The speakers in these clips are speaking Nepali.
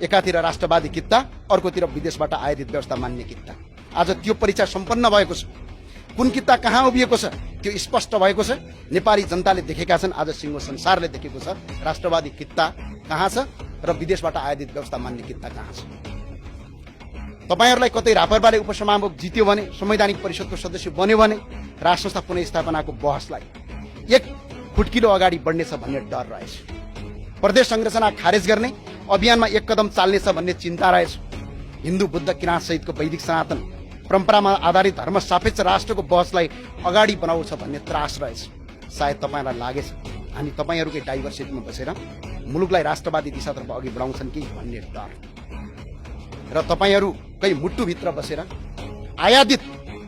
एकातिर राष्ट्रवादी कित्ता, अर्कोतिर विदेशबाट आयातित व्यवस्था मान्ने कित्ता। आज त्यो परीक्षा सम्पन्न भएको छ। कुन कित्ता कहाँ उभिएको छ त्यो स्पष्ट भएको छ। नेपाली जनताले देखेका छन्, आज सिङ्गो संसारले देखेको छ राष्ट्रवादी कित्ता कहाँ छ र विदेशबाट आयातित व्यवस्था मान्ने कित्ता कहाँ छ। तपाईहरुलाई कतै रापरबाले उपसभामुख जित्यो भने, संवैधानिक परिषदको सदस्य बन्यो भने राष्ट्र संस्था पुनर्स्थापनाको बहसलाई एक फुटकिलो अगाडि बढ्नेछ भन्ने डर रहेछ। प्रदेश संरचना खारेज गर्ने अभियानमा एक कदम चाल्नेछ भन्ने चिन्ता रहेछ। हिन्दू बुद्ध किराँत सहितको वैदिक सनातन परम्परामा आधारित धर्म सापेक्ष राष्ट्रको बहसलाई अगाडि बनाउँछ भन्ने त्रास रहेछ। सायद तपाईहरुलाई लागेछ हामी तपाईहरुकै डाइभर्सिटीमा बसेर मुलुकलाई राष्ट्रवादी दिशातर्फ अघि बढाउँछन् कि भन्ने डर र तपाईहरुकै मुट्टुभित्र बसेर आयातित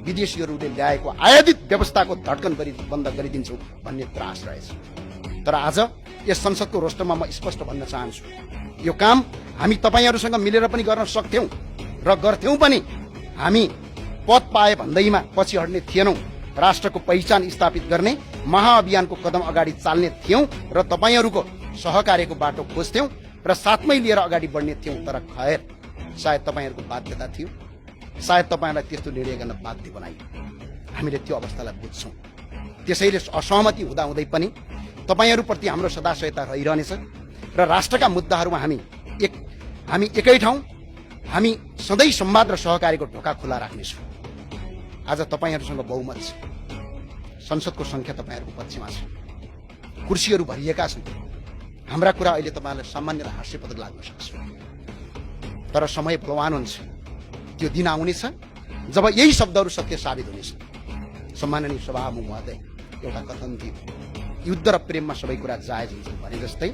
विदेशीहरूले ल्याएको आयातित व्यवस्थाको धड्कन बन्द गरिदिन्छौ भन्ने त्रास रहेछ। तर आज यस संसदको रोस्टरमा म स्पष्ट भन्न चाहन्छु, यो काम हामी तपाईहरुसँग मिलेर पनि गर्न सक्थ्यौं र गर्थ्यौं पनि। हामी पद पाए भन्दैमा पछि हट्ने थिएनौं। राष्ट्रको पहिचान स्थापित गर्ने महाअभियानको कदम अगाडि चाल्ने थियौं र तपाईहरुको सहकार्यको बाटो खोज्थ्यौं र साथमै लिएर अगाडि बढ्ने थियौं। तर खैर, सायद तपाईहरुको बाध्यता थियो, सायद तपाईहरुलाई त्यस्तो निर्णय गर्न बाध्य बनाइयो। हामीले त्यो अवस्थालाई बुझ्छौं। त्यसैले असहमति हुँदाहुँदै पनि तपाईहरुप्रति हाम्रो सदाशयता रहिरहनेछ र राष्ट्रका मुद्दाहरुमा हामी एकै ठाउँ, हामी सधैँ संवाद र सहकार्यको ढोका खुला राख्नेछौँ। आज तपाईहरुसँग बहुमत छ, संसदको संख्या तपाईहरुको पक्षमा छ, कुर्सीहरू भरिएका छन्। हाम्रा कुरा अहिले तपाईहरुलाई सामान्य र हास्यपदक लाग्न सक्छ, तर समय बलवान हुन्छ। त्यो दिन आउनेछ जब यही शब्दहरू सत्य साबित हुनेछ। सम्माननीय सभामुख महोदय, एउटा कथन थियो, युद्ध र प्रेममा सबै कुरा जायज हुन्छन् भने जस्तै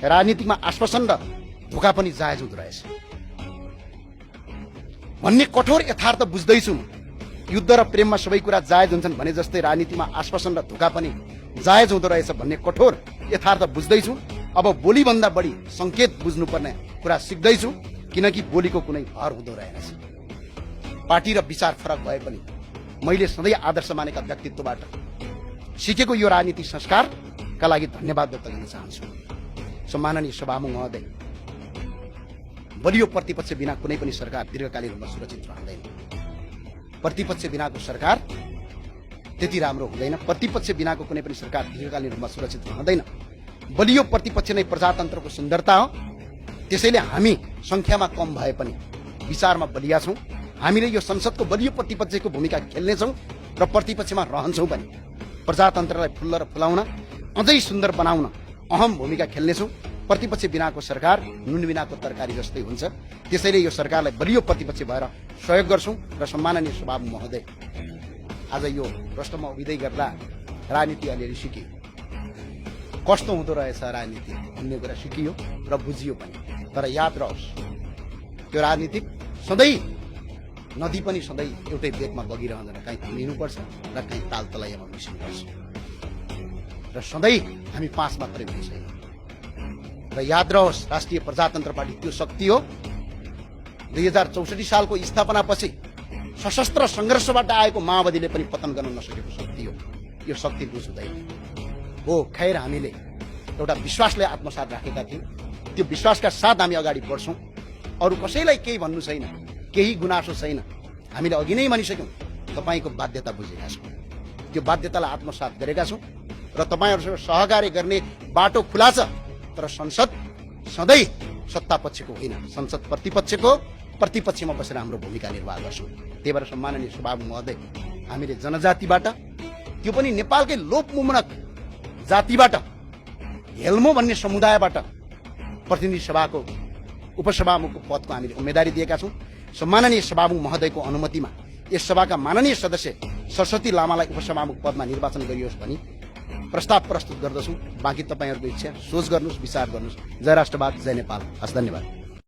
राजनीतिमा आश्वासन र धोका पनि जायज हुँदो रहेछ भन्ने कठोर यथार्थ बुझ्दैछु। युद्ध र प्रेममा सबै कुरा जायज हुन्छन् भने जस्तै राजनीतिमा आश्वासन र धोका पनि जायज हुँदो रहेछ भन्ने कठोर यथार्थ बुझ्दैछु। अब बोलीभन्दा बढी संकेत बुझ्नुपर्ने कुरा सिक्दैछु, किनकि बोलीको कुनै भर हुँदो रहेनछ। पार्टी र विचार फरक भए पनि मैले सधैँ आदर्श मानेका व्यक्तित्वबाट सिकेको यो राजनीतिक संस्कारका लागि धन्यवाद व्यक्त गर्न चाहन्छु। सम्माननीय सभामुख महोदय, बलियो प्रतिपक्ष बिना कुनै पनि सरकार दीर्घकालीन रूपमा सुरक्षित रहँदैन। प्रतिपक्ष बिनाको सरकार त्यति राम्रो हुँदैन। प्रतिपक्ष बिनाको कुनै पनि सरकार दीर्घकालीन रूपमा सुरक्षित रहँदैन। बलियो प्रतिपक्ष नै प्रजातन्त्रको सुन्दरता हो। त्यसैले हामी संख्यामा कम भए पनि विचारमा बलिया छौं। हामीले यो संसदको बलियो प्रतिपक्षको भूमिका खेल्नेछौं र प्रतिपक्षमा रहन्छौं पनि। प्रजातन्त्रलाई फुल्ल र फुलाउन, अझै सुन्दर बनाउन अहम भूमिका खेल्नेछौं। प्रतिपक्ष बिनाको सरकार नुन बिनाको तरकारी जस्तै हुन्छ। त्यसैले यो सरकारलाई बलियो प्रतिपक्ष भएर सहयोग गर्छौं। र सम्माननीय सभामुख महोदय, आज यो प्रश्नमा उभिँदै गर्दा राजनीति अलिअलि सिकियो, कस्तो हुँदो रहेछ राजनीति भन्ने कुरा सिकियो र बुझियो पनि। तर याद रहोस्, त्यो राजनीति सधैँ नदी पनि सधैँ एउटै बेगमा बगिरहँदैन। कहीँ थमिनुपर्छ र कहीँ ताल तलैयामा मिसिनुपर्छ र सधैँ हामी पाँच मात्रै हुने छैन। र याद रहोस्, राष्ट्रिय प्रजातन्त्र पार्टी त्यो शक्ति हो। 2064 सालको स्थापनापछि सशस्त्र संघर्षबाट आएको माओवादीले पनि पतन गर्न नसकेको शक्ति हो। यो शक्ति बुझ हुँदैन हो। खैर, हामीले एउटा विश्वासलाई आत्मसात राखेका थियौँ। त्यो विश्वासका साथ हामी अगाडि बढ्छौँ। अरू कसैलाई केही भन्नु छैन, केही गुनासो छैन। हामीले अघि नै भनिसक्यौँ, तपाईँको बाध्यता बुझेका छौँ, त्यो बाध्यतालाई आत्मसात गरेका छौँ र तपाईँहरूसँग सहकार्य गर्ने बाटो खुला छ। तर संसद सधैँ सत्ता पक्षको होइन, संसद प्रतिपक्षको, प्रतिपक्षमा बसेर हाम्रो भूमिका निर्वाह गर्छौँ। त्यही भएर सम्माननीय सभामुख महोदय, हामीले जनजातिबाट, त्यो पनि नेपालकै लोकमुमनक जातिबाट, हेल्मो भन्ने समुदायबाट प्रतिनिधि सभाको उपसभामुखको पदको हामीले उम्मेदवारी दिएका छौँ। सम्माननीय सभामुख महोदयको अनुमतिमा यस सभाका माननीय सदस्य सरस्वती लामालाई उपसभामुख पदमा निर्वाचन गरियोस् भनी प्रस्ताव प्रस्तुत गर्दछौँ। बाँकी तपाईँहरूको इच्छा, सोच गर्नुहोस्, विचार गर्नुहोस्। जय राष्ट्रवाद, जय नेपाल। हस्, धन्यवाद।